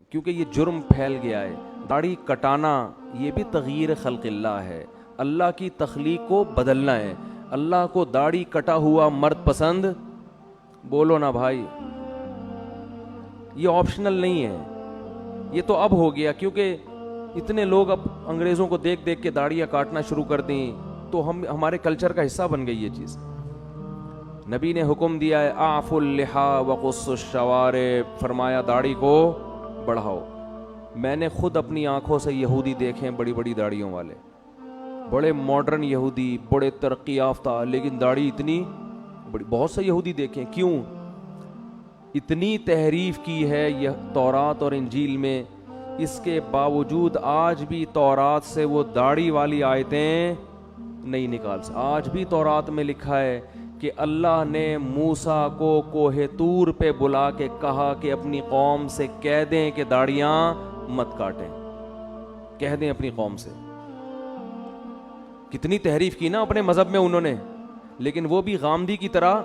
کیونکہ یہ جرم پھیل گیا ہے. داڑھی کٹانا یہ بھی تغییر خلق اللہ ہے, اللہ کی تخلیق کو بدلنا ہے. اللہ کو داڑھی کٹا ہوا مرد پسند؟ بولو نا بھائی, یہ آپشنل نہیں ہے, یہ تو اب ہو گیا. کیونکہ اتنے لوگ اب انگریزوں کو دیکھ دیکھ کے داڑیاں کاٹنا شروع کر دیں, تو ہمارے کلچر کا حصہ بن گئی یہ چیز. نبی نے حکم دیا ہے اعفوا اللحا وقصوا الشوارب, فرمایا داڑھی کو بڑھاؤ. میں نے خود اپنی آنکھوں سے یہودی دیکھے بڑی بڑی داڑھیوں والے, بڑے ماڈرن یہودی, بڑے ترقی یافتہ, لیکن داڑھی اتنی بڑی. بہت سے یہودی دیکھیں, کیوں؟ اتنی تحریف کی ہے یہ تورات اور انجیل میں, اس کے باوجود آج بھی تورات سے وہ داڑھی والی آیتیں نہیں نکال سکتے. آج بھی تورات میں لکھا ہے کہ اللہ نے موسیٰ کو کوہ طور پہ بلا کے کہا کہ اپنی قوم سے کہہ دیں کہ داڑیاں مت کاٹیں, کہہ دیں اپنی قوم سے. کتنی تحریف کی نا اپنے مذہب میں انہوں نے, لیکن وہ بھی غامدی کی طرح,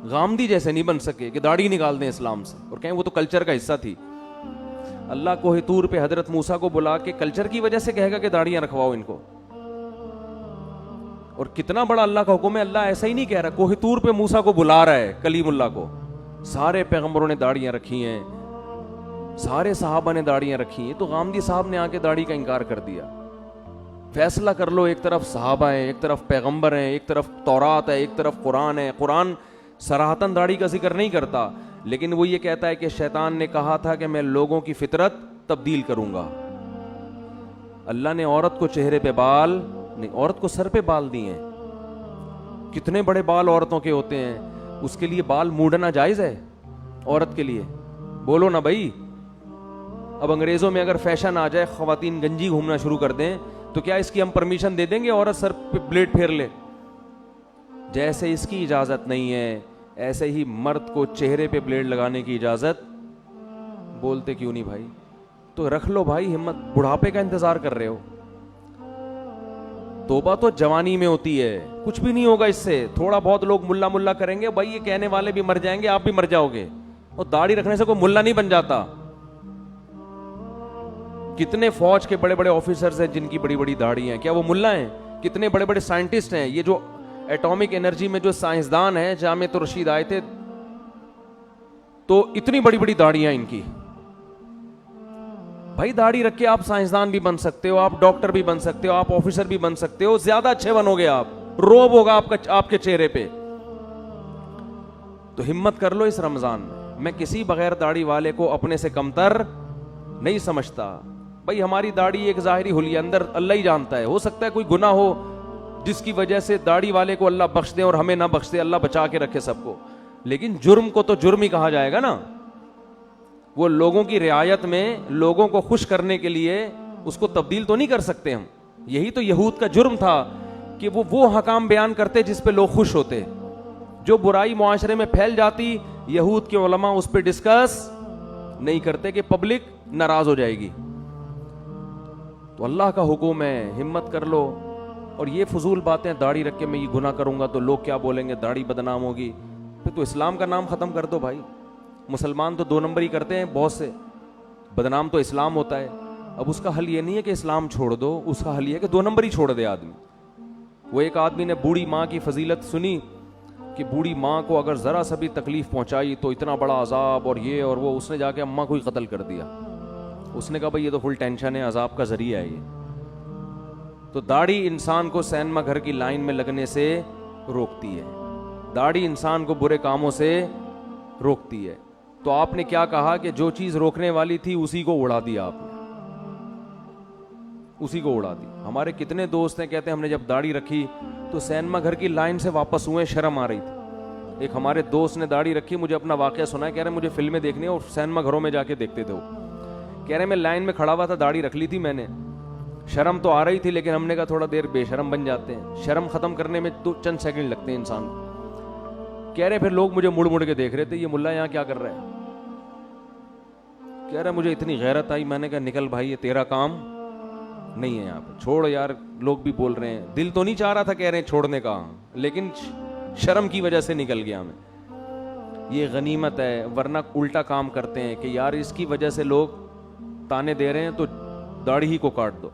غامدی جیسے نہیں بن سکے کہ داڑھی نکال دیں اسلام سے اور کہیں وہ تو کلچر کا حصہ تھی. اللہ کوہ طور پہ حضرت موسیٰ کو بلا کے کلچر کی وجہ سے کہے گا کہ داڑیاں رکھواؤ ان کو. اور کتنا بڑا اللہ کا حکم ہے, اللہ ایسا ہی نہیں کہہ رہا. کوہ طور پہ موسیٰ کو بلا رہا ہے, کلیم اللہ کو. سارے پیغمبروں نے داڑیاں رکھی ہیں, سارے صحابہ نے داڑیاں رکھی ہیں. تو غامدی صاحب نے آ کے داڑھی کا انکار کر دیا. فیصلہ کر لو, ایک طرف صحابہ ہیں, ایک طرف پیغمبر ہیں, ایک طرف تورات ہے, ایک طرف قرآن ہے. قرآن صراحتاً داڑھی کا ذکر نہیں کرتا, لیکن وہ یہ کہتا ہے کہ شیطان نے کہا تھا کہ میں لوگوں کی فطرت تبدیل کروں گا. اللہ نے عورت کو چہرے پہ بال نہیں, عورت کو سر پہ بال دیے ہیں. کتنے بڑے بال عورتوں کے ہوتے ہیں, اس کے لیے بال موڑنا جائز ہے عورت کے لیے؟ بولو نا بھائی. اب انگریزوں میں اگر فیشن آ جائے, خواتین گنجی گھومنا شروع کر دیں, تو کیا اس کی ہم پرمیشن دے دیں گے عورت سر پہ بلیڈ پھیر لے؟ جیسے اس کی اجازت نہیں ہے, ایسے ہی مرد کو چہرے پہ بلیڈ لگانے کی اجازت. بولتے کیوں نہیں بھائی؟ تو رکھ لو بھائی ہمت, بڑھاپے کا انتظار کر رہے ہو. توبہ تو جوانی میں ہوتی ہے, کچھ بھی نہیں ہوگا اس سے. تھوڑا بہت لوگ ملا ملا کریں گے, بھائی یہ کہنے والے بھی مر جائیں گے, آپ بھی مر جاؤ گے. اور داڑھی رکھنے سے کوئی ملا نہیں بن جاتا. کتنے فوج کے بڑے بڑے آفیسرز ہیں جن کی بڑی بڑی داڑھی ہیں, کیا وہ ملا ہیں؟ کتنے بڑے بڑے سائنٹسٹ ہیں, یہ جو ایٹامک انرجی میں جو سائنسدان ہیں, جامعۃ الرشید آئے تھے, تو اتنی بڑی بڑی داڑیاں ان کی. بھائی داڑھی رکھ کے آپ سائنسدان بھی بن سکتے ہو, آپ ڈاکٹر بھی بن سکتے ہو, آپ آفیسر بھی بن سکتے ہو, زیادہ اچھے بنو گے آپ, روب ہوگا آپ کے چہرے پہ. تو ہمت کر لو اس رمضان میں کسی بغیر داڑھی والے کو اپنے سے کمتر نہیں سمجھتا. بھائی ہماری داڑھی ایک ظاہری حلیہ, اندر اللہ ہی جانتا ہے. ہو سکتا ہے کوئی گناہ ہو جس کی وجہ سے داڑھی والے کو اللہ بخش دے اور ہمیں نہ بخش دے, اللہ بچا کے رکھے سب کو, لیکن جرم کو تو جرم ہی کہا جائے گا نا. وہ لوگوں کی رعایت میں لوگوں کو خوش کرنے کے لیے اس کو تبدیل تو نہیں کر سکتے ہم. یہی تو یہود کا جرم تھا کہ وہ حکام بیان کرتے جس پہ لوگ خوش ہوتے. جو برائی معاشرے میں پھیل جاتی, یہود کے علماء اس پہ ڈسکس نہیں کرتے کہ پبلک ناراض ہو جائے گی. تو اللہ کا حکم ہے, ہمت کر لو. اور یہ فضول باتیں, داڑھی رکھ کے میں یہ گناہ کروں گا تو لوگ کیا بولیں گے, داڑھی بدنام ہوگی, پھر تو اسلام کا نام ختم کر دو بھائی. مسلمان تو 2 نمبر ہی کرتے ہیں بہت سے, بدنام تو اسلام ہوتا ہے. اب اس کا حل یہ نہیں ہے کہ اسلام چھوڑ دو, اس کا حل یہ ہے کہ 2 نمبر ہی چھوڑ دے آدمی. وہ ایک آدمی نے بوڑھی ماں کی فضیلت سنی کہ بوڑھی ماں کو اگر ذرا سا بھی تکلیف پہنچائی تو اتنا بڑا عذاب اور یہ اور وہ, اس نے جا کے اماں کو ہی قتل کر دیا. اس نے کہا بھائی یہ تو فل ٹینشن ہے, عذاب کا ذریعہ ہے یہ. تو داڑھی انسان کو سینما گھر کی لائن میں لگنے سے روکتی ہے, داڑھی انسان کو برے کاموں سے روکتی ہے. تو آپ نے کیا کہا کہ جو چیز روکنے والی تھی اسی کو اڑا دیا آپ نے, اسی کو اڑا دی. ہمارے کتنے دوست ہیں کہتے ہیں ہم نے جب داڑھی رکھی تو سینما گھر کی لائن سے واپس ہوئے, شرم آ رہی تھی. ایک ہمارے دوست نے داڑھی رکھی, مجھے اپنا واقعہ سنا, کہہ رہے مجھے فلمیں دیکھنی ہے, اور سینما گھروں میں جا کے دیکھتے تھے. کہہ رہے میں لائن میں کھڑا ہوا تھا, داڑھی رکھ لی تھی میں نے, شرم تو آ رہی تھی, لیکن ہم نے کہا تھوڑا دیر بے شرم بن جاتے ہیں, شرم ختم کرنے میں تو چند سیکنڈ لگتے ہیں انسان کو. کہہ رہے پھر لوگ مجھے مڑ مڑ کے دیکھ رہے تھے, یہ ملا یہاں کیا کر رہا ہے. کہہ رہا مجھے اتنی غیرت آئی, میں نے کہا نکل بھائی, یہ تیرا کام نہیں ہے یہاں پہ, چھوڑ یار. لوگ بھی بول رہے ہیں, دل تو نہیں چاہ رہا تھا کہہ رہے ہیں چھوڑنے کا, لیکن شرم کی وجہ سے نکل گیا میں. یہ غنیمت ہے، ورنہ الٹا کام کرتے ہیں کہ یار اس کی وجہ سے لوگ تانے دے رہے ہیں تو داڑھی ہی کو کاٹ دو.